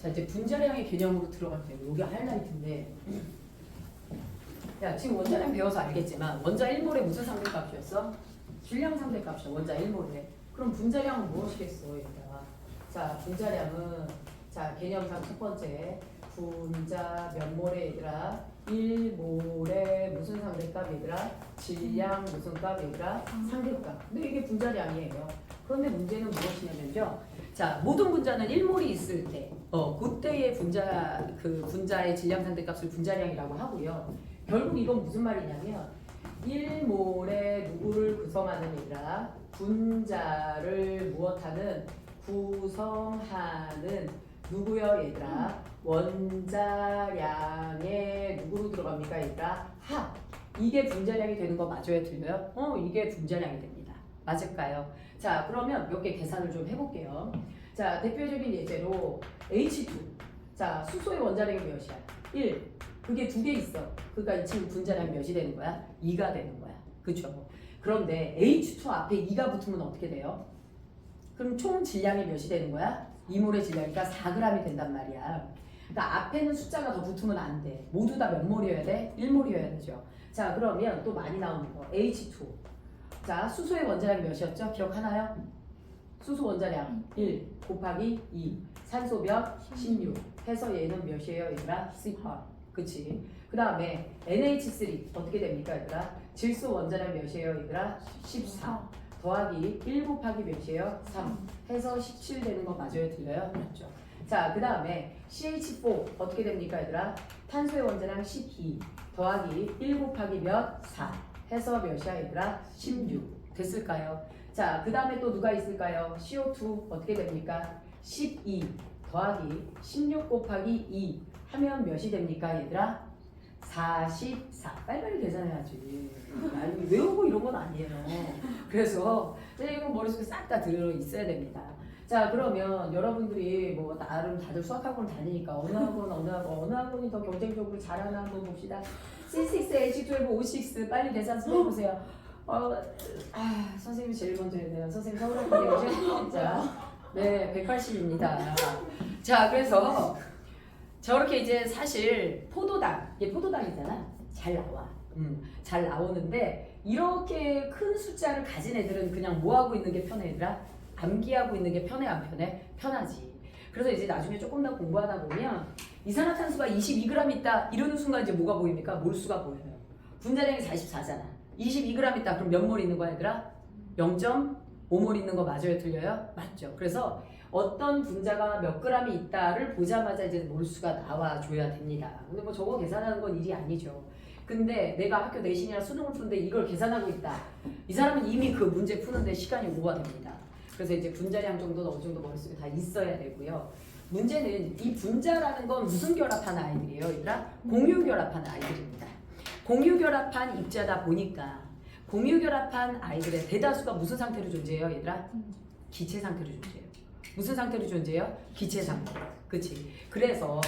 자, 이제 분자량의 개념으로 들어갈게요. 이게 하이라이트인데. 야, 지금 원자량 배워서 알겠지만 원자 1몰에 무슨 상대값이었어? 질량 상대값이야. 원자 1몰에. 그럼 분자량은 무엇이겠어, 얘들아? 자, 분자량은 자, 개념상 첫 번째 분자 몇 몰에 얘들아? 1몰에 무슨 상대값 얘들아? 질량 무슨 값 얘들아? 상대값. 근데 이게 분자량이에요. 그런데 문제는 무엇이냐면요. 자, 모든 분자는 1몰이 있을 때, 그때의 분자의 질량 상대값을 분자량이라고 하고요. 결국 이건 무슨 말이냐면 1몰에 누구를 구성하는 얘들아? 분자를 무엇하는? 구성하는 누구요 얘들아? 원자량에 누구로 들어갑니까 얘들아? 합. 이게 분자량이 되는 거 맞아요? 틀려요? 이게 분자량이 됩니다. 맞을까요? 자, 그러면 몇 개 계산을 좀 해볼게요. 자, 대표적인 예제로 H2. 자, 수소의 원자량이 몇이야? 1. 그게 두 개 있어. 그러니까 이 친구 분자량이 몇이 되는 거야? 2가 되는 거야. 그쵸? 그런데 H2 앞에 2가 붙으면 어떻게 돼요? 그럼 총 질량이 몇이 되는 거야? 2몰의 질량이니까 4g이 된단 말이야. 그러니까 앞에는 숫자가 더 붙으면 안 돼. 모두 다 몇 몰이어야 돼? 1몰이어야 되죠. 자, 그러면 또 많이 나오는 거 H2. 자, 수소의 원자량 몇이었죠? 기억하나요? 수소 원자량 1 곱하기 2. 산소 몇? 16. 해서 얘는 몇이에요, 얘들아? 18. 그치? 그 다음에 NH3 어떻게 됩니까, 얘들아? 질소 원자량 몇이에요, 얘들아? 14. 더하기 1 곱하기 몇이에요? 3. 해서 17 되는 거 맞아요, 틀려요? 맞죠? 자, 그 다음에 CH4 어떻게 됩니까, 얘들아? 탄소의 원자량 12. 더하기 1 곱하기 몇? 4. 해서 몇이야, 얘들아? 16. 됐을까요? 자, 그 다음에 또 누가 있을까요? CO2 어떻게 됩니까? 12 더하기 16 곱하기 2 하면 몇이 됩니까, 얘들아? 44. 빨리빨리 계산해야지. 아니, 외우고 이런 건 아니에요. 그래서 이거 머릿속에 싹 다 들어 있어야 됩니다. 자, 그러면 여러분들이 뭐 나름 다들 수학학원 다니니까 어느 학원이 더 경쟁적으로 잘하나 한번 봅시다. C6H12O6 빨리 계산 좀 해보세요. 선생님이 제일 먼저 해야 돼요. 선생님 서울학원이죠? 진짜. 네, 180입니다. 자, 그래서 저렇게 이제 사실 얘 포도당이잖아. 잘 나와. 잘 나오는데 이렇게 큰 숫자를 가진 애들은 그냥 뭐 하고 있는 게 편해, 얘들아? 암기하고 있는 게 편해, 안 편해? 편하지. 그래서 이제 나중에 조금 더 공부하다 보면 이산화탄소가 22g 있다 이러는 순간 이제 뭐가 보입니까? 몰수가 보여요. 분자량이 44잖아. 22g 있다. 그럼 몇 몰 있는 거야, 얘들아? 0.5몰 있는 거 맞아요, 틀려요? 맞죠. 그래서 어떤 분자가 몇 g이 있다를 보자마자 이제 몰수가 나와줘야 됩니다. 근데 뭐 저거 계산하는 건 일이 아니죠. 근데 내가 학교 내신이나 수능을 푸는데 이걸 계산하고 있다. 이 사람은 이미 그 문제 푸는데 시간이 오버됩니다. 그래서 이제 분자량 정도는 어느 정도 머릿속에 다 있어야 되고요. 문제는 이 분자라는 건 무슨 결합한 아이들이에요, 얘들아? 공유 결합한 아이들입니다. 공유 결합한 입자다 보니까 공유 결합한 아이들의 대다수가 무슨 상태로 존재해요, 얘들아? 기체 상태로 존재해요. 무슨 상태로 존재해요? 기체 상태. 그치? 그래서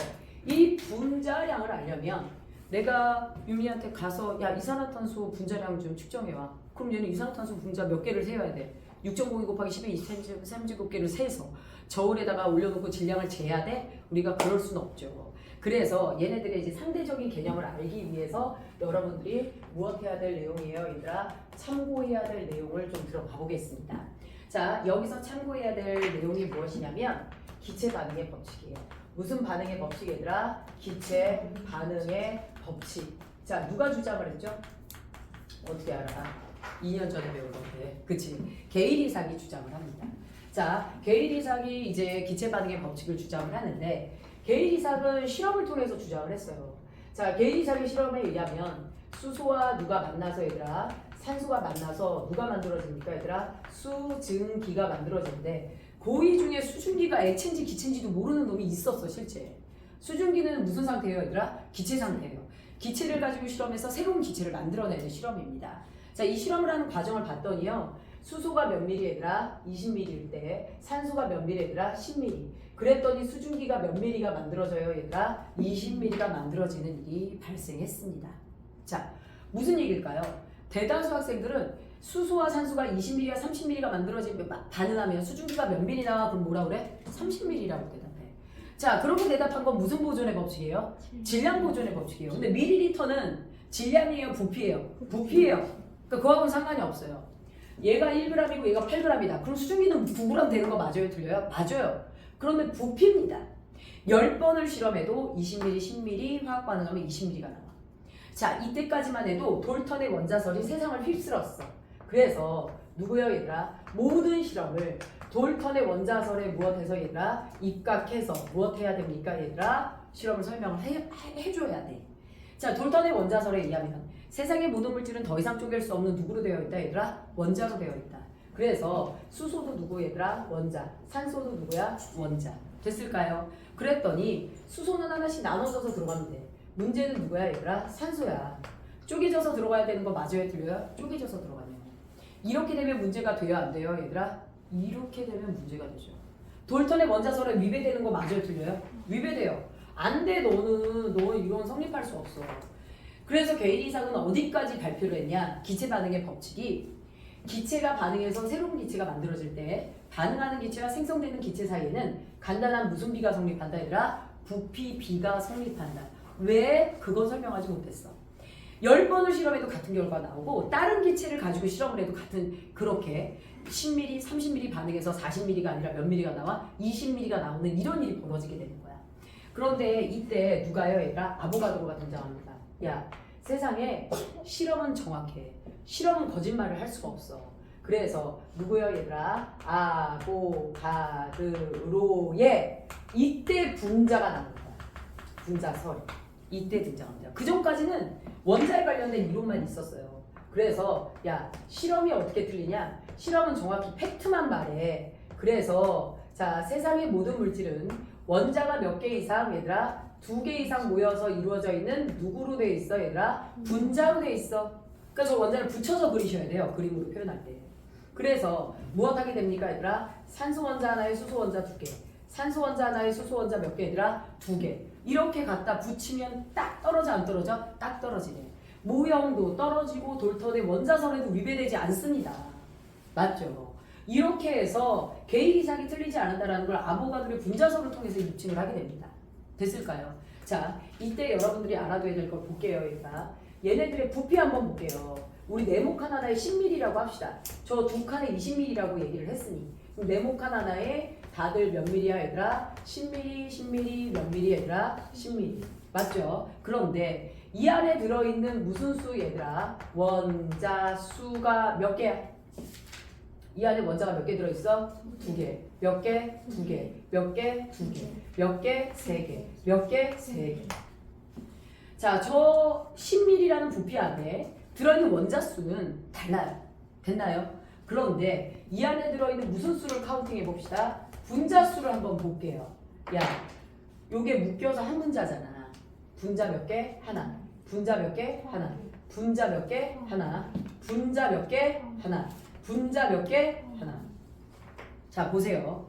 이 분자량을 알려면 내가 유미한테 가서 야, 이산화탄소 분자량 좀 측정해와. 그럼 얘는 이산화탄소 분자 몇 개를 세어야 돼? 6.02 곱하기 10의 37개를 세서 저울에다가 올려놓고 질량을 재야 돼? 우리가 그럴 수는 없죠. 그래서 얘네들의 이제 상대적인 개념을 알기 위해서 여러분들이 무엇 해야 될 내용이에요, 얘들아? 참고해야 될 내용을 좀 들어가 보겠습니다. 자, 여기서 참고해야 될 내용이 무엇이냐면 기체 반응의 법칙이에요. 무슨 반응의 법칙, 얘들아? 기체 반응의 법칙. 자, 누가 주장을 했죠? 어떻게 알아? 2년 전에 배운 건데, 그치? 게일 이삭이 주장을 합니다. 자, 게일 이삭이 이제 기체 반응의 법칙을 주장을 하는데, 게일 이삭은 실험을 통해서 주장을 했어요. 자, 게일 이삭의 실험에 의하면 수소와 누가 만나서, 얘들아? 산소가 만나서 누가 만들어집니까, 얘들아? 수증기가 만들어지는데, 고이 중에 수증기가 액체인지 기체인지도 모르는 놈이 있었어, 실제. 수증기는 무슨 상태예요, 얘들아? 기체 상태예요. 기체를 가지고 실험해서 새로운 기체를 만들어내는 실험입니다. 자, 이 실험을 하는 과정을 봤더니요. 수소가 몇 미리, 얘들아? 20ml일 때, 산소가 몇 미리, 얘들아? 10ml. 그랬더니 수증기가 몇 미리가 만들어져요, 얘들아? 20ml가 만들어지는 일이 발생했습니다. 자, 무슨 얘기일까요? 대다수 학생들은 수소와 산소가 20ml와 30ml가 만들어지면 반응하면 수증기가 몇 ml 나와? 그럼 뭐라 그래? 30ml라고 대답해. 자, 그렇게 대답한 건 무슨 보존의 법칙이에요? 질량 보존의 법칙이에요. 근데 밀리리터는 질량이에요, 부피예요? 부피예요. 그러니까 그거하고는 상관이 없어요. 얘가 1g이고 얘가 8g이다. 그럼 수증기는 9g 되는 거 맞아요, 틀려요? 맞아요. 그런데 부피입니다. 10번을 실험해도 20ml, 10ml, 화학 반응하면 20ml가 나와. 자, 이때까지만 해도 돌턴의 원자설이 세상을 휩쓸었어. 그래서 누구예요, 얘들아? 모든 실험을 돌턴의 원자설에 무엇해서 얘들아? 입각해서 무엇해야 됩니까, 얘들아? 실험을 설명을 해줘야 돼. 자, 돌턴의 원자설에 의하면 세상의 모든 물질은 더 이상 쪼갤 수 없는 누구로 되어 있다, 얘들아? 원자로 되어 있다. 그래서 수소도 누구, 얘들아? 원자. 산소도 누구야? 원자. 됐을까요? 그랬더니 수소는 하나씩 나눠져서 들어가면 돼. 문제는 누구야, 얘들아? 산소야. 쪼개져서 들어가야 되는 거 맞아요, 틀려요? 쪼개져서 들어가네요. 이렇게 되면 문제가 돼요, 안 돼요, 얘들아? 이렇게 되면 문제가 되죠. 돌턴의 원자설에 위배되는 거 맞아요, 틀려요? 위배돼요. 안 돼, 너는 이건 성립할 수 없어. 그래서 게일리 이삭은 어디까지 발표를 했냐? 기체 반응의 법칙이 기체가 반응해서 새로운 기체가 만들어질 때 반응하는 기체와 생성되는 기체 사이에는 간단한 무슨 비가 성립한다, 얘들아? 부피 비가 성립한다. 왜? 그건 설명하지 못했어. 10번을 실험해도 같은 결과가 나오고 다른 기체를 가지고 실험을 해도 같은 그렇게 10ml, 30ml 반응해서 40ml가 아니라 몇 ml가 나와? 20ml가 나오는 이런 일이 벌어지게 되는 거야. 그런데 이때 누가요, 얘가? 아보가드로가 등장합니다. 야, 세상에 실험은 정확해. 실험은 거짓말을 할 수가 없어. 그래서 누구요, 얘들아? 아보가드로의 이때 분자가 나온 거야. 분자설. 이때 등장합니다. 그 전까지는 원자에 관련된 이론만 있었어요. 그래서 야, 실험이 어떻게 틀리냐? 실험은 정확히 팩트만 말해. 그래서 자, 세상의 모든 물질은 원자가 몇 개 이상, 얘들아? 2개 이상 모여서 이루어져 있는 누구로 돼 있어, 얘들아? 분자로 돼 있어. 그러니까 저 원자를 붙여서 그리셔야 돼요, 그림으로 표현할 때. 그래서 무엇 하게 됩니까, 얘들아? 산소 원자 하나에 수소 원자 2개, 산소 원자 하나에 수소 원자 몇 개, 얘들아? 2개. 이렇게 갖다 붙이면 딱 떨어져, 안 떨어져? 딱 떨어지네. 모형도 떨어지고 돌턴의 원자설에도 위배되지 않습니다. 맞죠? 이렇게 해서 게일리 이삭이 틀리지 않는다는 걸 아보가드로의 분자설을 통해서 입증을 하게 됩니다. 됐을까요? 자, 이때 여러분들이 알아둬야 될 걸 볼게요, 얘들아. 얘네들의 부피 한번 볼게요. 우리 네모칸 하나에 10ml라고 합시다. 저 두 칸에 20ml라고 얘기를 했으니 네모칸 하나에 다들 몇 ml야, 얘들아? 10ml, 10ml, 몇 ml, 얘들아? 10ml. 맞죠? 그런데 이 안에 들어있는 무슨 수, 얘들아? 원자 수가 몇 개야? 이 안에 원자가 몇 개 들어있어? 2개. 몇 개? 2개. 몇 개? 2개. 몇 개? 3개. 몇 개? 3개. 자, 저 10ml라는 부피 안에 들어있는 원자 수는 달라요. 됐나요? 그런데 이 안에 들어있는 무슨 수를 카운팅해 봅시다. 분자 수를 한번 볼게요. 야, 요게 묶여서 한 분자잖아. 분자 몇 개? 하나. 분자 몇 개? 하나. 분자 몇 개? 하나. 분자 몇 개? 하나. 분자 몇 개? 하나. 자, 보세요.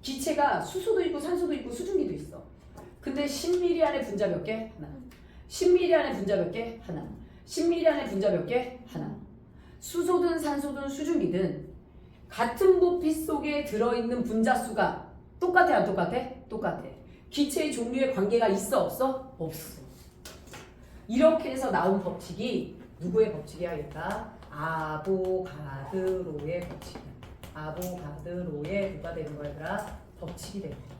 기체가 수소도 있고 산소도 있고 수증기도 있어. 근데 10ml 안에 분자 몇 개? 하나. 10ml 안에 분자 몇 개? 하나. 10ml 안에 분자 몇 개? 하나. 수소든 산소든 수증기든 같은 부피 속에 들어있는 분자 수가 똑같아, 안 똑같아? 똑같아. 기체의 종류에 관계가 있어, 없어? 없어. 이렇게 해서 나온 법칙이 누구의 법칙이야, 얘가? 아보가드로의 법칙이야. 아보가드로의 누가 되는 거야, 얘들아? 법칙이 되는 거야.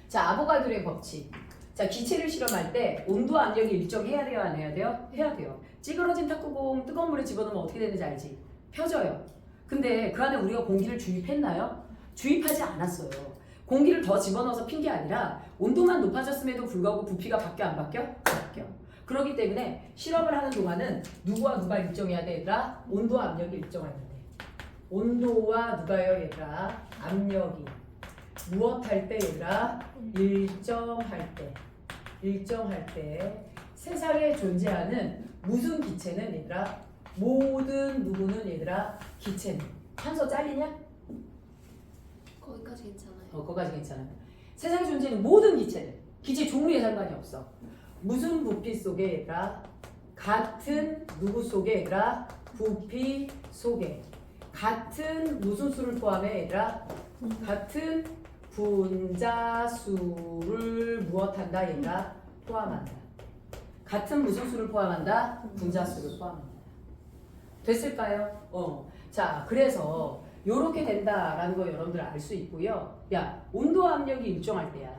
자, 아보가드로의 법칙. 자, 기체를 실험할 때 온도와 압력이 일정해야 돼요, 안 해야 돼요? 해야 돼요. 찌그러진 탁구공 뜨거운 물에 집어넣으면 어떻게 되는지 알지? 펴져요. 근데 그 안에 우리가 공기를 주입했나요? 주입하지 않았어요. 공기를 더 집어넣어서 핀 게 아니라 온도만 높아졌음에도 불구하고 부피가 바뀌어, 안 바뀌어? 바뀌어. 그렇기 때문에 실험을 하는 동안은 누구와 누가 일정해야 돼, 얘들아? 온도와 압력이 일정해야 돼. 온도와 누가요, 얘들아? 압력이 무엇 할 때, 얘들아? 일정할 때. 일정할 때 세상에 존재하는 무슨 기체는, 얘들아? 모든 누구는, 얘들아? 기체는. 탄소 잘리냐? 거기까지 괜찮아요. 거기까지 괜찮아요. 세상에 존재하는 모든 기체는 기체 종류에 상관이 없어. 무슨 부피 속에, 얘들아? 같은 누구 속에, 얘들아? 부피 속에. 같은 무슨 수를 포함해, 얘들아? 같은 분자수를 무엇한다 얘가 포함한다. 같은 무슨 수를 포함한다? 분자수를 포함한다. 됐을까요? 자, 그래서 요렇게 된다라는 거 여러분들 알 수 있고요. 야, 온도 압력이 일정할 때야.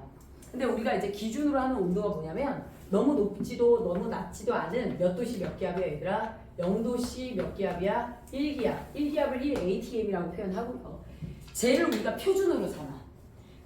근데 우리가 이제 기준으로 하는 온도가 뭐냐면 너무 높지도 너무 낮지도 않은 몇 도씨 몇 기압이야 얘들아? 0도씨 몇 기압이야? 1기압. 1기압을 1atm이라고 표현하고요. 쟤를 우리가 표준으로 삼아.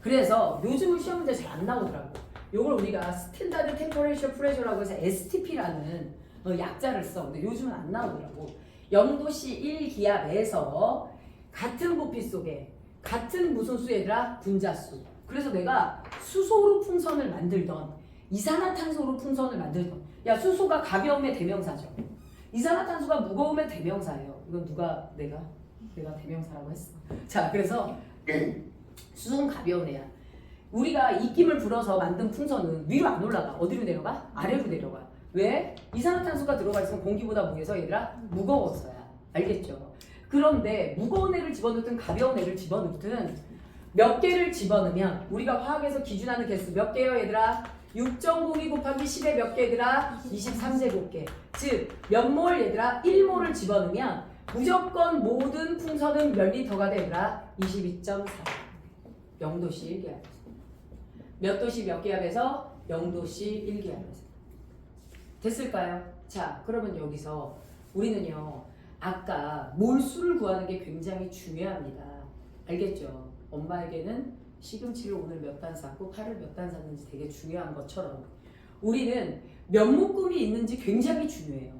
그래서 요즘은 시험 문제 잘 안 나오더라고. 요걸 우리가 스탠다드 템퍼레이처 프레셔라고 해서 STP라는 약자를 써. 근데 요즘은 안 나오더라고. 0도씨 1기압에서 같은 부피 속에 같은 무슨 수 얘들아? 분자수. 그래서 내가 수소로 풍선을 만들던 이산화탄소로 풍선을 만들던 야 수소가 가벼움의 대명사죠. 이산화탄소가 무거움의 대명사예요. 이건 누가 내가 대명사라고 했어. 자 그래서 수소는 가벼운 애야. 우리가 입김을 불어서 만든 풍선은 위로 안 올라가. 어디로 내려가? 아래로 내려가. 왜? 이산화탄소가 들어가 있으면 공기보다 뭐해서 얘들아? 무거워서야. 알겠죠? 그런데 무거운 애를 집어넣든 가벼운 애를 집어넣든 몇 개를 집어넣으면 우리가 화학에서 기준하는 개수 몇 개요 얘들아? 6.02 곱하기 10의 몇 개 얘들아? 23제곱개. 즉 몇 몰 얘들아? 1몰을 집어넣으면 무조건 모든 풍선은 몇 리터가 돼 얘들아? 22.4. 0도씨 1기압에서. 몇 도씨 몇 기압에서? 0도씨 1기압에서. 됐을까요? 자 그러면 여기서 우리는요 아까 몰수를 구하는 게 굉장히 중요합니다. 알겠죠? 엄마에게는 시금치를 오늘 몇 단 샀고 파를 몇 단 샀는지 되게 중요한 것처럼 우리는 몇 묶음이 있는지 굉장히 중요해요.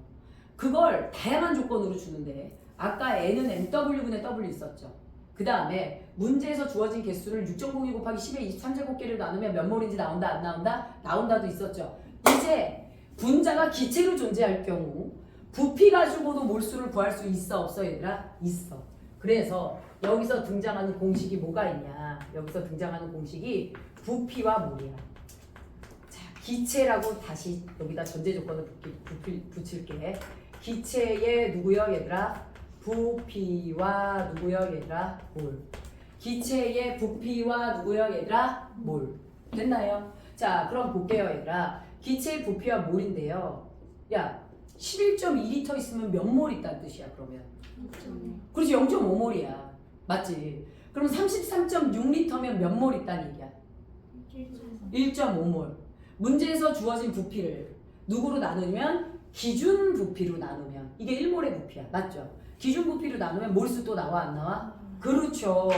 그걸 다양한 조건으로 주는데 아까 N은 MW분의 W 있었죠. 그 다음에 문제에서 주어진 개수를 6.02 곱하기 10의 23제곱개를 나누면 몇 몰인지 나온다 안 나온다? 나온다도 있었죠. 이제 분자가 기체로 존재할 경우 부피 가지고도 몰수를 구할 수 있어 없어 얘들아? 있어. 그래서 여기서 등장하는 공식이 뭐가 있냐? 여기서 등장하는 공식이 부피와 몰이야. 자, 기체라고 다시 여기다 전제 조건을 붙일게. 기체의 누구요 얘들아? 부피와 누구요 얘들아? 몰. 기체의 부피와 누구요 얘들아? 몰. 됐나요? 자, 그럼 볼게요 얘들아. 기체의 부피와 몰인데요. 야, 11.2L 있으면 몇 몰 있다는 뜻이야 그러면? 그렇지 0.5몰이야. 맞지? 그럼 33.6L면 몇 몰 있다는 얘기야? 1.5몰. 문제에서 주어진 부피를 누구로 나누면? 기준 부피로 나누면 이게 1몰의 부피야. 맞죠? 기준 부피로 나누면 몰수 또 나와 안 나와? 그렇죠.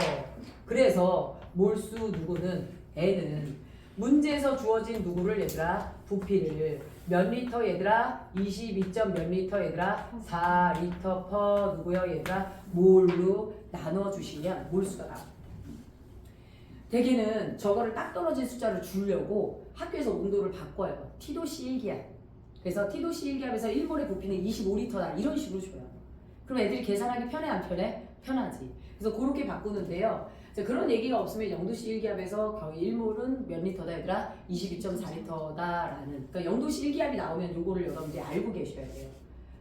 그래서 몰수 누구는 N은 문제에서 주어진 누구를 얘들아? 부피를 몇 리터 얘들아? 22점 몇 리터 얘들아? 4리터 퍼 누구요 얘들아? 몰로 나눠주시면 몰수가 나와. 대개는 저거를 딱 떨어진 숫자를 주려고 학교에서 온도를 바꿔요. T도씨 1기압. 그래서 T도씨 1기압에서 1몰의 부피는 25리터다. 이런 식으로 줘요. 그럼 애들이 계산하기 편해 안 편해? 편하지. 그래서 그렇게 바꾸는데요. 그런 얘기가 없으면 0도씨 1기압에서 거의 1몰은 몇 리터다 얘들아? 22.4리터다라는 그러니까 0도씨 1기압이 나오면 요거를 여러분들이 알고 계셔야 돼요.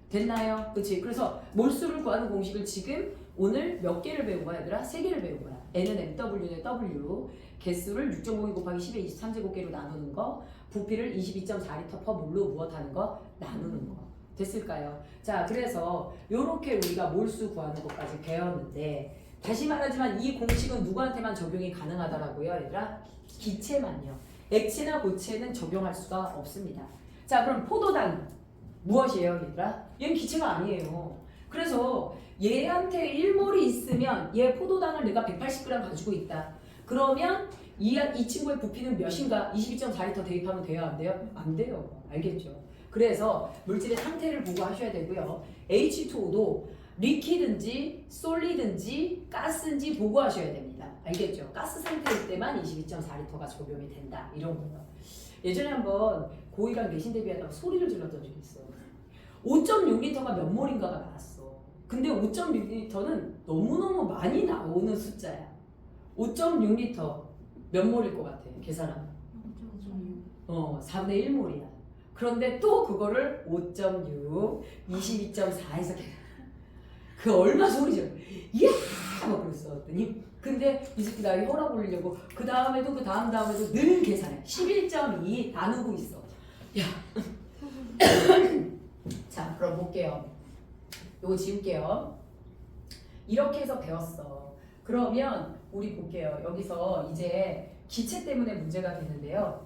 됐나요? 그치? 그래서 몰수를 구하는 공식을 지금 오늘 몇 개를 배운 거야 얘들아? 3개를 배운 거야. N은 MW는 W 개수를 6.02 곱하기 10의 23제곱개로 나누는 거 부피를 22.4리터 퍼 몰로 무엇하는 거? 나누는 거. 됐을까요? 자 그래서 요렇게 우리가 몰수 구하는 것까지 배웠는데 다시 말하지만 이 공식은 누구한테만 적용이 가능하더라고요 얘들아? 기체만요. 액체나 고체는 적용할 수가 없습니다. 자 그럼 포도당 무엇이에요 얘들아? 얘는 기체가 아니에요. 그래서 얘한테 1몰이 있으면 얘 포도당을 내가 180g 가지고 있다. 그러면 이 친구의 부피는 몇인가? 22.4리터 대입하면 돼요 안 돼요? 안 돼요. 알겠죠? 그래서 물질의 상태를 보고 하셔야 되고요. H2O도 리퀴든지 솔리든지 가스인지 보고 하셔야 됩니다. 알겠죠? 가스 상태일 때만 22.4리터가 적용이 된다. 이런 거요. 예전에 한번 고2랑 내신 대비하다가 소리를 질렀던 적이 있어. 5.6리터가 몇 몰인가가 나왔어. 근데 5.6리터는 너무너무 많이 나오는 숫자야. 5.6리터 몇 몰일 것 같아? 계산하면. 4분의 1몰이야. 그런데 또 그거를 5.6, 22.4에서 그 얼마 소리죠? 이야! 막 그랬었더니 근데 이 새끼 나에게 허락 올리려고 그 다음에도 그 다음에도 늘 계산해. 11.2 나누고 있어. 야. 자, 그럼 볼게요. 요거 지울게요. 이렇게 해서 배웠어. 그러면 우리 볼게요. 여기서 이제 기체 때문에 문제가 되는데요.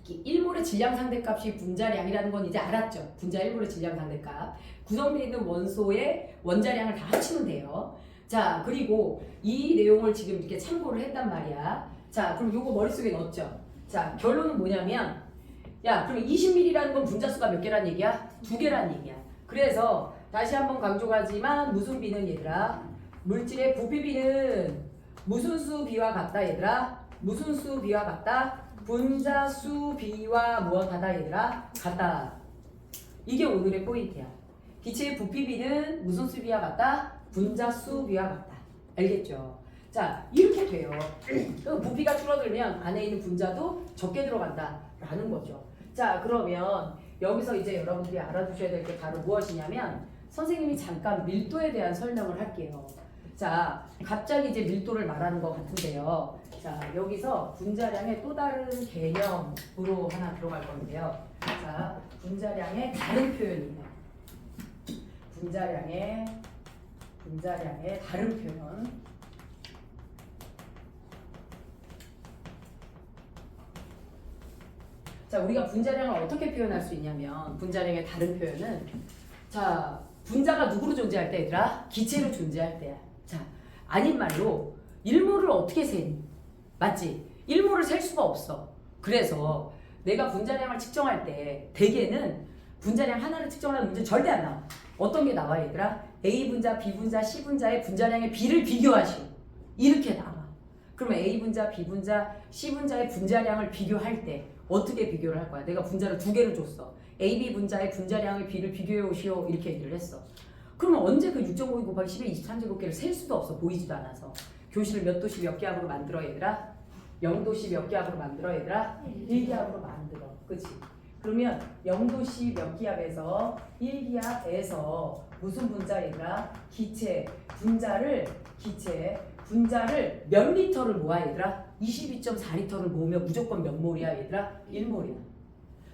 1몰의 질량 상대값이 분자량이라는 건 이제 알았죠. 분자 1몰의 질량 상대값. 구성되어 있는 원소의 원자량을 다 합치면 돼요. 자, 그리고 이 내용을 지금 이렇게 참고를 했단 말이야. 자, 그럼 요거 머릿속에 넣었죠. 자, 결론은 뭐냐면 야, 그럼 20ml라는 건 분자수가 몇 개란 얘기야? 2개란 얘기야. 그래서 다시 한번 강조하지만 무슨 비는 얘들아? 물질의 부피비는 무슨 수 비와 같다 얘들아? 무슨 수 비와 같다? 분자수 비와 무엇하다 얘들아? 같다. 이게 오늘의 포인트야. 기체의 부피비는 무슨 수 비와 같다? 분자수 비와 같다. 알겠죠? 자, 이렇게 돼요. 부피가 줄어들면 안에 있는 분자도 적게 들어간다 라는 거죠. 자, 그러면 여기서 이제 여러분들이 알아두셔야 될 게 바로 무엇이냐면 선생님이 잠깐 밀도에 대한 설명을 할게요. 자, 갑자기 이제 밀도를 말하는 것 같은데요. 자, 여기서 분자량의 또 다른 개념으로 하나 들어갈 건데요. 자, 분자량의 다른 표현이에요. 분자량의 다른 표현. 자, 우리가 분자량을 어떻게 표현할 수 있냐면 분자량의 다른 표현은 자, 분자가 누구로 존재할 때 얘들아? 기체로 존재할 때야. 자, 아닌 말로 1몰을 어떻게 세니? 맞지? 1몰을 셀 수가 없어. 그래서 내가 분자량을 측정할 때 대개는 분자량 하나를 측정하는 문제 절대 안 나와. 어떤 게 나와 얘들아? A분자, B분자, C분자의 분자량의 비를 비교하시오. 이렇게 나와. 그러면 A분자, B분자, C분자의 분자량을 비교할 때 어떻게 비교를 할 거야? 내가 분자를 2개를 줬어. AB 분자의 분자량의 비를 비교해 오시오. 이렇게 얘기를 했어. 그러면 언제 그 6.52 곱하기 10의 23제곱계를 셀 수도 없어. 보이지도 않아서. 교실을 몇 도시 몇 기압으로 만들어 얘들아? 0도시 몇 기압으로 만들어 얘들아? 1기압으로 만들어. 그치? 그러면 0도시 몇 기압에서 1기압에서 무슨 분자 얘들아? 기체 분자를 몇 리터를 모아 얘들아? 22.4리터를 모으면 무조건 몇 몰이야 얘들아? 1몰이야.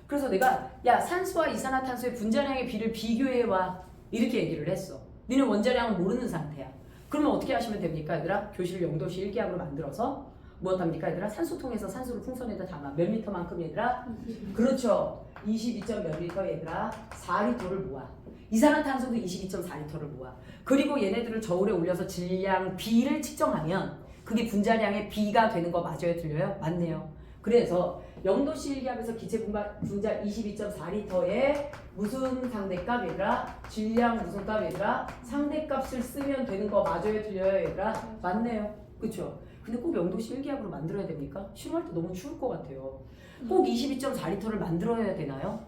그래서 내가 야, 산소와 이산화탄소의 분자량의 비를 비교해와 이렇게 얘기를 했어. 너는 원자량은 모르는 상태야. 그러면 어떻게 하시면 됩니까 얘들아? 교실을 0도시 1기압으로 만들어서 무엇 합니까 얘들아? 산소통에서 산소를 풍선에다 담아. 몇 리터만큼 얘들아? 그렇죠. 22몇 리터 얘들아? 4리터를 모아. 이산화탄소도 22.4리터를 모아. 그리고 얘네들을 저울에 올려서 질량 B를 측정하면 그게 분자량의 B가 되는 거 맞아요? 들려요? 맞네요. 그래서 0도씨 1기압에서 기체 분자 22.4리터에 무슨 상대값 얘들아? 질량 무슨 값 얘들아? 상대값을 쓰면 되는 거 맞아요? 들려요? 얘들아? 맞네요. 그쵸? 근데 꼭 0도씨 1기압으로 만들어야 됩니까? 실험할 때 너무 추울 것 같아요. 꼭 22.4리터를 만들어야 되나요?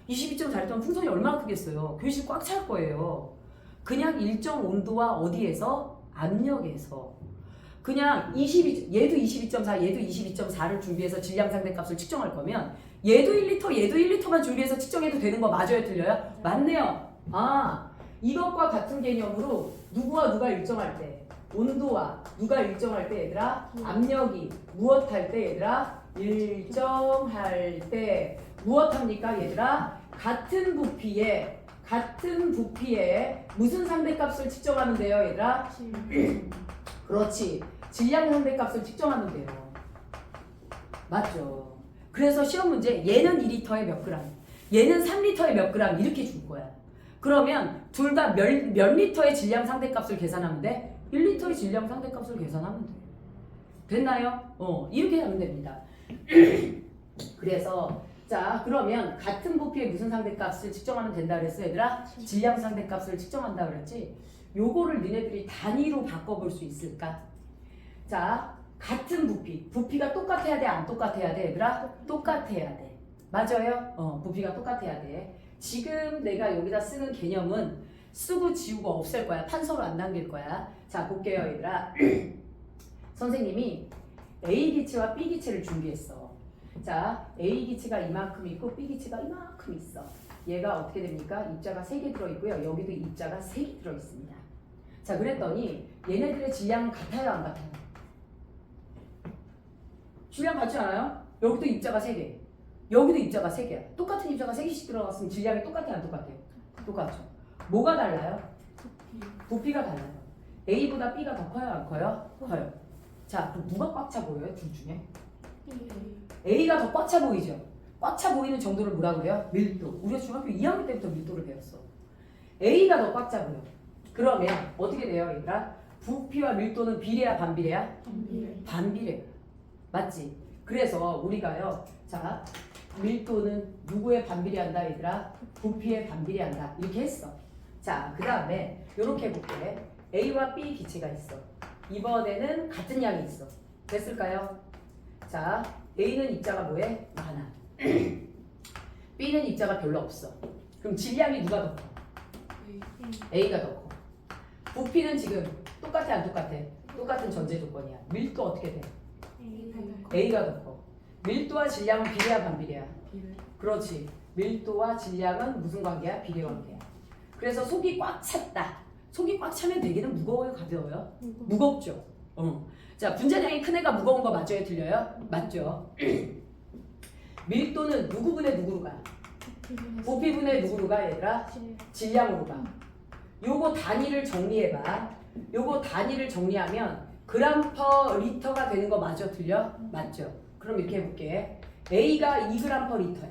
22.4리터면 풍선이 얼마나 크겠어요? 교실 꽉 찰 거예요. 그냥 일정 온도와 어디에서? 압력에서. 그냥 얘도 22.4, 얘도 22.4를 준비해서 질량 상대값을 측정할 거면 얘도 1리터, 얘도 1리터만 준비해서 측정해도 되는 거 맞아요? 들려요? 맞네요. 아, 이것과 같은 개념으로 누구와 누가 일정할 때 온도와 누가 일정할 때 얘들아? 압력이 무엇 할 때 얘들아? 일정할 때 무엇 합니까 얘들아? 같은 부피에 무슨 상대값을 측정하면 돼요 얘들아? 그렇지. 질량 상대값을 측정하면 돼요. 맞죠? 그래서 시험 문제 얘는 2리터에 몇 그램, 얘는 3리터에 몇 그램 이렇게 줄 거야. 그러면 둘 다 몇 리터의 질량 상대값을 계산하면 돼? 1리터의 질량 상대값을 계산하면 돼. 됐나요? 이렇게 하면 됩니다. 그래서 자, 그러면 같은 부피의 무슨 상대값을 측정하면 된다 그랬어 얘들아? 질량 상대값을 측정한다 그랬지? 요거를 너네들이 단위로 바꿔볼 수 있을까? 자, 같은 부피가 똑같아야 돼? 안 똑같아야 돼 얘들아? 똑같아야 돼. 맞아요? 부피가 똑같아야 돼. 지금 내가 여기다 쓰는 개념은 쓰고 지우고 없앨 거야. 탄소로 안 남길 거야. 자, 볼게요 얘들아. 선생님이 A 기체와 B 기체를 준비했어. 자, A 기체가 이만큼 있고 B 기체가 이만큼 있어. 얘가 어떻게 됩니까? 입자가 3개 들어있고요. 여기도 입자가 3개 들어있습니다. 자, 그랬더니 얘네들의 질량은 같아요? 안 같아요? 질량 같지 않아요? 여기도 입자가 3개. 여기도 입자가 3개야. 똑같은 입자가 3개씩 들어갔으면 질량이 똑같아 안 똑같아요? 똑같죠. 뭐가 달라요? 부피가 달라요. A보다 B가 더 커요 안 커요? 커요. 자 그럼 누가 꽉 차 보여요? 둘 중에? A가 더 꽉 차 보이죠? 꽉 차 보이는 정도를 뭐라 그래요? 밀도. 우리가 중학교 2학년 때부터 밀도를 배웠어. A가 더 꽉 차 보여. 그러면 어떻게 돼요 얘들아? 부피와 밀도는 비례야 반비례야? 반비례. 맞지? 그래서 우리가요. 자 밀도는 누구에 반비례한다 얘들아? 부피에 반비례한다. 이렇게 했어. 자 그 다음에 이렇게 해볼게. A와 B 기체가 있어. 이번에는 같은 양이 있어. 됐을까요? 자 A는 입자가 뭐해? 많아. B는 입자가 별로 없어. 그럼 질량이 누가 더 커? A가 더 커. 부피는 지금 똑같아 안 똑같아? 똑같은 전제 조건이야. 밀도 어떻게 돼? A가 더 커. 밀도와 질량은 비례야 반비례야? 그렇지. 밀도와 질량은 무슨 관계야? 비례 관계야. 그래서 속이 꽉 찼다. 속이 꽉 차면 되기는 무거워요 가벼워요? 무겁죠. 자 분자량이 큰 애가 무거운 거 맞죠? 틀려요? 맞죠. 밀도는 누구분의 누구로 가? 부피분의 누구로 가 얘들아? 질량으로 가. 요거 단위를 정리해봐. 요거 단위를 정리하면 그램 퍼 리터가 되는 거 맞죠? 틀려? 맞죠. 그럼 이렇게 해볼게. A가 2g 퍼 리터야.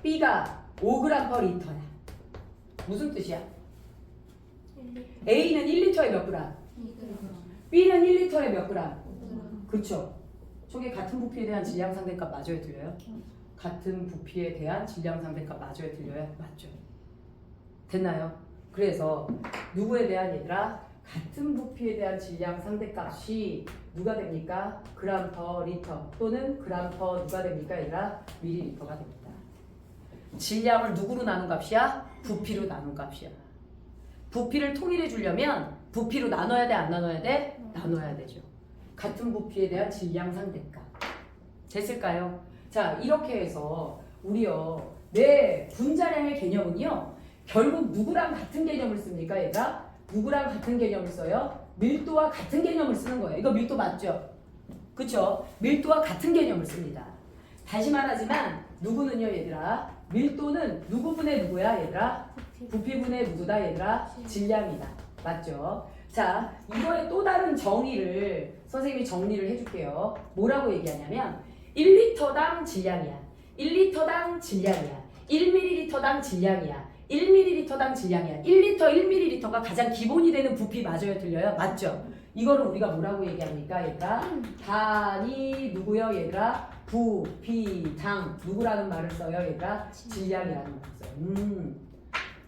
B가 5g 퍼 리터야. 무슨 뜻이야? A는 1리터에 몇 그램? B는 1리터에 몇 그램? 그렇죠. 저게 같은 부피에 대한 질량 상대값 맞아요? 틀려요? 같은 부피에 대한 질량 상대값 맞아요? 틀려요? 맞죠. 됐나요? 그래서 누구에 대한 얘들아? 같은 부피에 대한 질량 상대값이 누가 됩니까? 그램 퍼 리터 또는 그램 퍼 누가 됩니까? 얘들아? 밀리리터가 됩니다. 질량을 누구로 나눈 값이야? 부피로 나눈 값이야. 부피를 통일해 주려면 부피로 나눠야 돼? 안 나눠야 돼? 나눠야 되죠. 같은 부피에 대한 질량 상대값. 됐을까요? 자 이렇게 해서 우리요 내 분자량의 개념은요 결국 누구랑 같은 개념을 씁니까 얘가? 누구랑 같은 개념을 써요? 밀도와 같은 개념을 쓰는 거예요. 이거 밀도 맞죠? 그쵸? 밀도와 같은 개념을 씁니다. 다시 말하지만 누구는요 얘들아 밀도는 누구분의 누구야 얘들아? 부피분의 누구다 얘들아? 질량이다. 맞죠? 자 이거의 또 다른 정의를 선생님이 정리를 해줄게요. 뭐라고 얘기하냐면 1리터당 질량이야. 1리터당 질량이야. 1ml당 질량이야. 1ml당 질량이야. 1리터 1ml가 가장 기본이 되는 부피 맞아요? 틀려요? 맞죠? 이거를 우리가 뭐라고 얘기합니까 얘들아? 단위 누구요 얘들아? 부피 당 누구라는 말을 써요 얘들아? 질량이라는 말을 써요.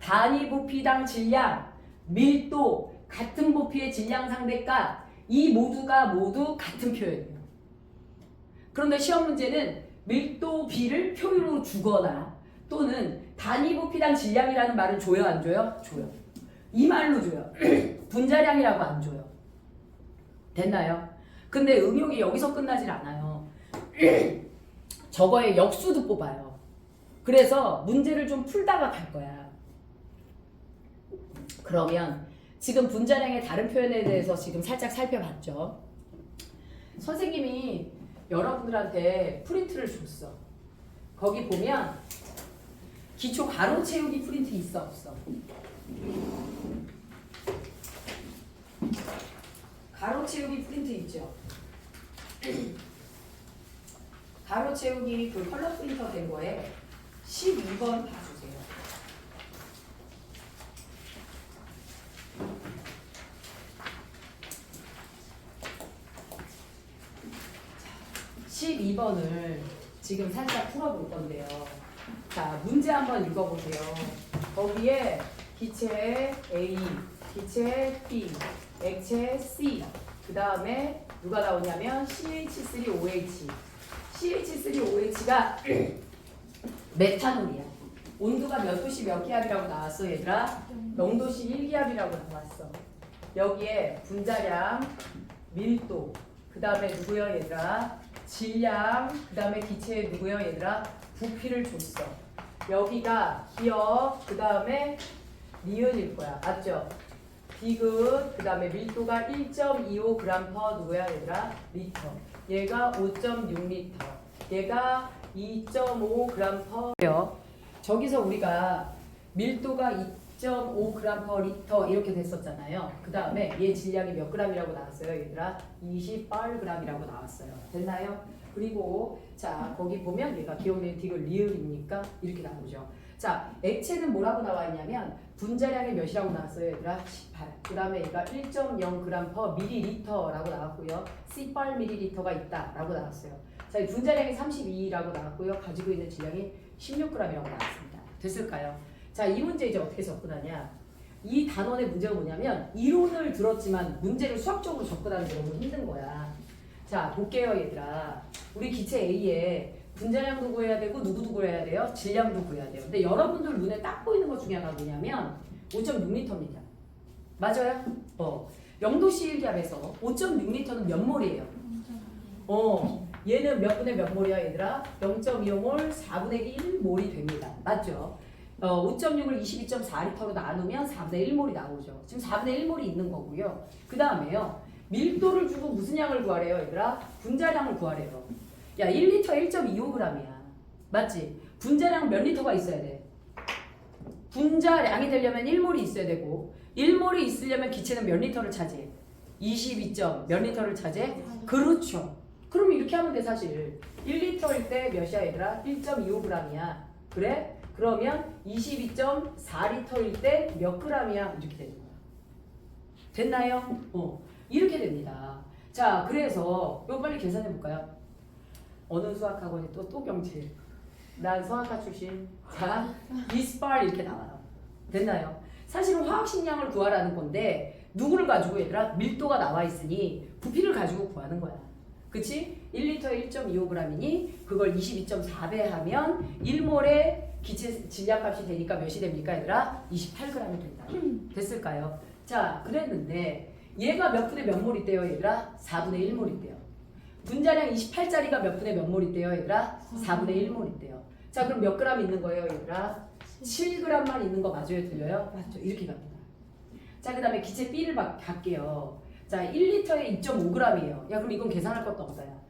단위 부피당 질량 밀도 같은 부피의 질량 상대값 이 모두가 모두 같은 표현이에요. 그런데 시험 문제는 밀도 B를 표현으로 주거나 또는 단위 부피당 질량이라는 말을 줘요 안 줘요? 줘요. 이 말로 줘요. 분자량이라고 안 줘요. 됐나요? 근데 응용이 여기서 끝나질 않아요. 저거의 역수도 뽑아요. 그래서 문제를 좀 풀다가 갈 거야. 그러면 지금 분자량의 다른 표현에 대해서 지금 살짝 살펴봤죠. 선생님이 여러분들한테 프린트를 줬어. 거기 보면 기초 가로 채우기 프린트 있어 없어? 가로 채우기 프린트 있죠? 가로 채우기 그 컬러 프린터 된 거에 12번 봐주세요. 12번을 지금 살짝 풀어볼 건데요. 자, 문제 한번 읽어보세요. 거기에 기체 A, 기체 B, 액체 C, 그 다음에 누가 나오냐면 CH3OH. CH3OH가 메탄올이야. 온도가 몇 도씨 몇 기압이라고 나왔어 얘들아? 0도씨 1기압이라고 나왔어. 여기에 분자량, 밀도, 그 다음에 누구요 얘들아? 질량, 그 다음에 기체에 누구요 얘들아? 부피를 줬어. 여기가 기억, 그 다음에 니은일 거야. 맞죠? 디귿, 그 다음에 밀도가 1.25g 퍼 누구야 얘들아? 리터. 얘가 5.6리터, 얘가 2.5g/. 저기서 우리가 밀도가 2.5g/리터 이렇게 됐었잖아요. 그 다음에 얘 질량이 몇 g이라고 나왔어요, 얘들아? 28g이라고 나왔어요. 됐나요? 그리고 자 거기 보면 얘가 기억된 디귿 리을이니까 이렇게 나오죠. 자 액체는 뭐라고 나와 있냐면 분자량이 몇이라고 나왔어요, 얘들아? 18. 그 다음에 얘가 1.0g/ml라고 나왔고요. 18ml가 있다라고 나왔어요. 자, 이 분자량이 32라고 나왔고요. 가지고 있는 질량이 16g이라고 나왔습니다. 됐을까요? 자, 이 문제 이제 어떻게 접근하냐? 이 단원의 문제가 뭐냐면 이론을 들었지만 문제를 수학적으로 접근하는 게 너무 힘든 거야. 자, 볼게요, 얘들아. 우리 기체 A에 분자량도 구해야 되고 누구도 구해야 돼요? 질량도 구해야 돼요. 근데 여러분들 눈에 딱 보이는 것 중에 하나가 뭐냐면 5.6리터입니다. 맞아요? 0도씨 1기압에서 5.6리터는 몇 몰이에요? 얘는 몇 분의 몇 몰이야, 얘들아? 0.25몰 4분의 1몰이 됩니다. 맞죠? 5.6을 22.4리터로 나누면 4분의 1몰이 나오죠. 지금 4분의 1몰이 있는 거고요. 그 다음에요. 밀도를 주고 무슨 양을 구하래요, 얘들아? 분자량을 구하래요. 야, 1리터 1.25g이야. 맞지? 분자량 몇 리터가 있어야 돼? 분자량이 되려면 1몰이 있어야 되고 1몰이 있으려면 기체는 몇 리터를 차지해? 22몇 리터를 차지해? 그렇죠. 그럼 이렇게 하면 돼, 사실. 1리터일 때 몇이야, 얘들아? 1.25g이야. 그래? 그러면 22.4리터일 때 몇 g이야? 이렇게 되는 거야. 됐나요? 이렇게 됩니다. 자, 그래서 이거 빨리 계산해 볼까요? 어느 수학학원이 또 경치? 난 성악가 출신. 자, 이스팔 이렇게 나와요. 됐나요? 사실은 화학식량을 구하라는 건데 누구를 가지고 얘들아? 밀도가 나와 있으니 부피를 가지고 구하는 거야. 그치? 1리터에 1.25g이니 그걸 22.4배 하면 1몰의 기체 질량값이 되니까 몇이 됩니까, 얘들아? 28g이 된다. 됐을까요? 자, 그랬는데 얘가 몇 분의 몇 몰 있대요, 얘들아? 4분의 1몰 있대요. 분자량 28짜리가 몇 분의 몇 몰 있대요, 얘들아? 4분의 1몰 있대요. 자, 그럼 몇 그램 있는 거예요, 얘들아? 7g만 있는 거 맞아요, 틀려요? 맞죠. 이렇게 갑니다. 자, 그 다음에 기체 B를 갈게요. 자, 1리터에 2.5g이에요. 야, 그럼 이건 계산할 것도 없어요.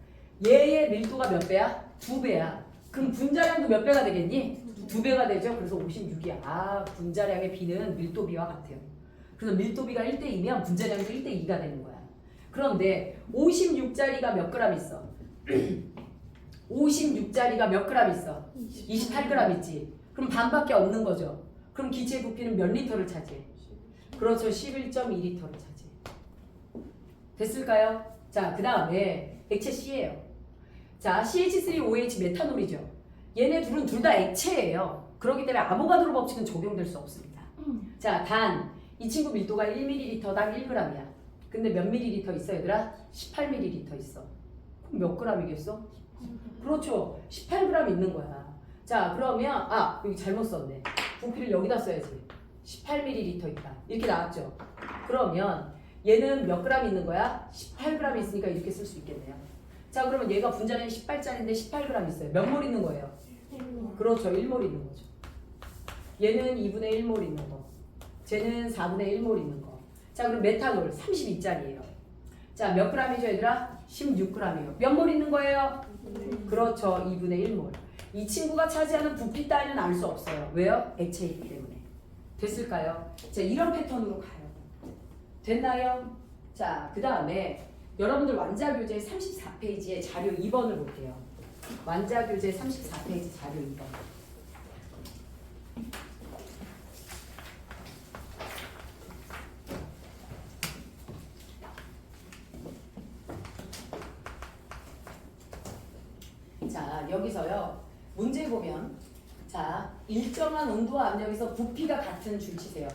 얘의 밀도가 몇 배야? 2배야. 그럼 분자량도 몇 배가 되겠니? 2배가 되죠. 그래서 56이야. 아, 분자량의 B는 밀도비와 같아요. 그래서 밀도비가 1대2면 분자량도 1대2가 되는 거야. 그런데 56짜리가 몇 그램 있어? 56짜리가 몇 그램 있어? 28g 있지. 그럼 반밖에 없는 거죠. 그럼 기체의 부피는 몇 리터를 차지해? 그렇죠. 11.2리터를 차지해. 됐을까요? 자, 그 다음에 액체 C예요. 자, CH3OH 메탄올이죠. 얘네 둘은 둘 다 액체예요. 그렇기 때문에 아보가드로 법칙은 적용될 수 없습니다. 자, 단 이 친구 밀도가 1ml당 1g이야. 근데 몇 ml 있어, 얘들아? 18ml 있어. 그럼 몇 g이겠어? 그렇죠. 18g 있는 거야. 자, 그러면 여기 잘못 썼네. 부피를 여기다 써야지. 18ml 있다. 이렇게 나왔죠. 그러면 얘는 몇 g 있는 거야? 18g 있으니까 이렇게 쓸 수 있겠네요. 자, 그러면 얘가 분자량이 18짜리인데 18g 있어요. 몇 몰 있는 거예요? 1몰. 그렇죠. 1몰 있는 거죠. 얘는 2분의 1몰 있는 거. 쟤는 4분의 1몰 있는 거. 자, 그럼 메탄올 32짜리예요. 자, 몇 g이죠, 얘들아? 16g이에요. 몇 몰 있는 거예요? 그렇죠. 2분의 1몰. 이 친구가 차지하는 부피 따위는 알 수 없어요. 왜요? 액체이기 때문에. 됐을까요? 자, 이런 패턴으로 가요. 됐나요? 자, 그 다음에 여러분들 완자교재 34페이지에 자료 2번을 볼게요. 완자교재 34페이지 자료 2번. 자, 여기서요. 문제 보면 자, 일정한 온도와 압력에서 부피가 같은 줄 치세요.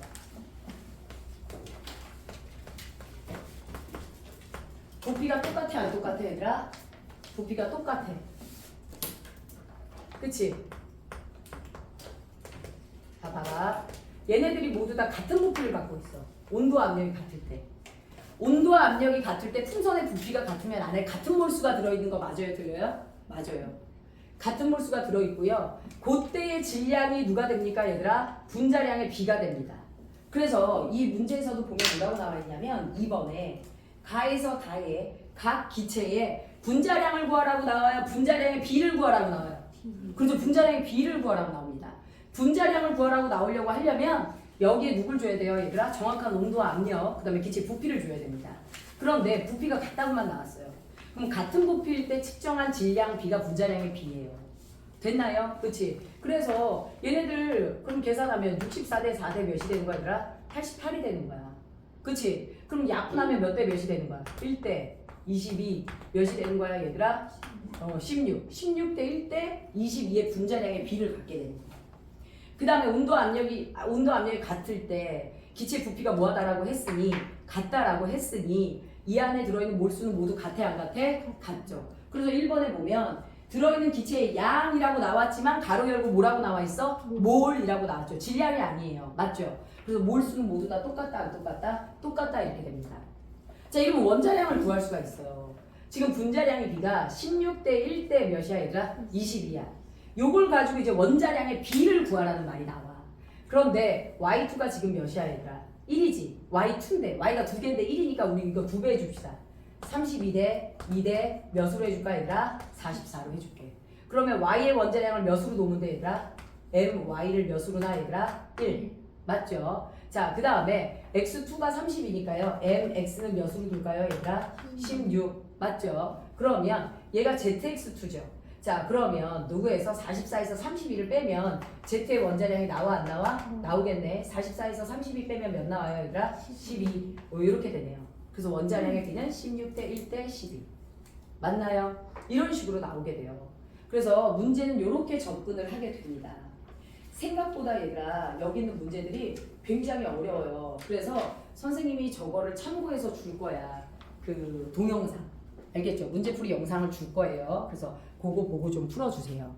부피가 똑같아, 안 똑같아, 얘들아? 부피가 똑같아. 그치? 자, 봐봐. 얘네들이 모두 다 같은 부피를 갖고 있어. 온도와 압력이 같을 때. 온도와 압력이 같을 때 풍선의 부피가 같으면 안에 같은 몰수가 들어있는 거 맞아요, 틀려요? 맞아요. 같은 몰수가 들어있고요. 그때의 질량이 누가 됩니까, 얘들아? 분자량의 B가 됩니다. 그래서 이 문제에서도 보면 뭐라고 나와 있냐면 2번에 가에서 다에 각 기체의 분자량을 구하라고 나와요? 분자량의 비를 구하라고 나와요? 그렇죠. 분자량의 비를 구하라고 나옵니다. 분자량을 구하라고 나오려고 하려면 여기에 누굴 줘야 돼요? 얘들아? 정확한 온도와 압력, 그 다음에 기체 부피를 줘야 됩니다. 그런데 부피가 같다고만 나왔어요. 그럼 같은 부피일 때 측정한 질량 B가 분자량의 B예요. 됐나요? 그치? 그래서 얘네들 그럼 계산하면 64대 4대 몇이 되는 거야 얘들아? 88이 되는 거야. 그치? 그럼 약분하면 몇 대 몇이 되는 거야? 1대 22 몇이 되는 거야 얘들아? 16. 16대 1대 22의 분자량의 B를 갖게 되는 거야. 그 다음에 온도 압력이 같을 때 기체 부피가 뭐하다라고 했으니 같다라고 했으니 이 안에 들어있는 몰수는 모두 같아 안 같아? 같죠. 그래서 1번에 보면 들어있는 기체의 양이라고 나왔지만 가로 열고 뭐라고 나와 있어? 몰이라고 나왔죠. 질량이 아니에요. 맞죠? 그래서 몰수는 모두 다 똑같다 안 똑같다? 똑같다 이렇게 됩니다. 자, 이러면 원자량을 구할 수가 있어요. 지금 분자량의 B가 16대 1대 몇이야 얘들아? 22야. 요걸 가지고 이제 원자량의 B를 구하라는 말이 나와. 그런데 Y2가 지금 몇이야 얘들아? 1이지. Y2인데 Y가 두 개인데 1이니까 우리 이거 2배 해줍시다. 32대 2대 몇으로 해줄까 얘들아? 44로 해줄게. 그러면 Y의 원자량을 몇으로 놓으면 돼 얘들아? MY를 몇으로 나 얘들아? 1. 맞죠? 자, 그 다음에 X2가 30이니까요. MX는 몇으로 둘까요 얘들아? 16. 맞죠? 그러면 얘가 ZX2죠. 자, 그러면 누구에서 44에서 32를 빼면 Z의 원자량이 나와 안 나와? 나오겠네. 44에서 32 빼면 몇 나와요 얘들아? 12. 이렇게 되네요. 그래서 원자량의 B는 16대 1대 12. 맞나요? 이런 식으로 나오게 돼요. 그래서 문제는 이렇게 접근을 하게 됩니다. 생각보다 얘들아 여기 있는 문제들이 굉장히 어려워요. 그래서 선생님이 저거를 참고해서 줄 거야. 그 동영상. 알겠죠? 문제풀이 영상을 줄 거예요. 그래서 그거 보고 좀 풀어주세요.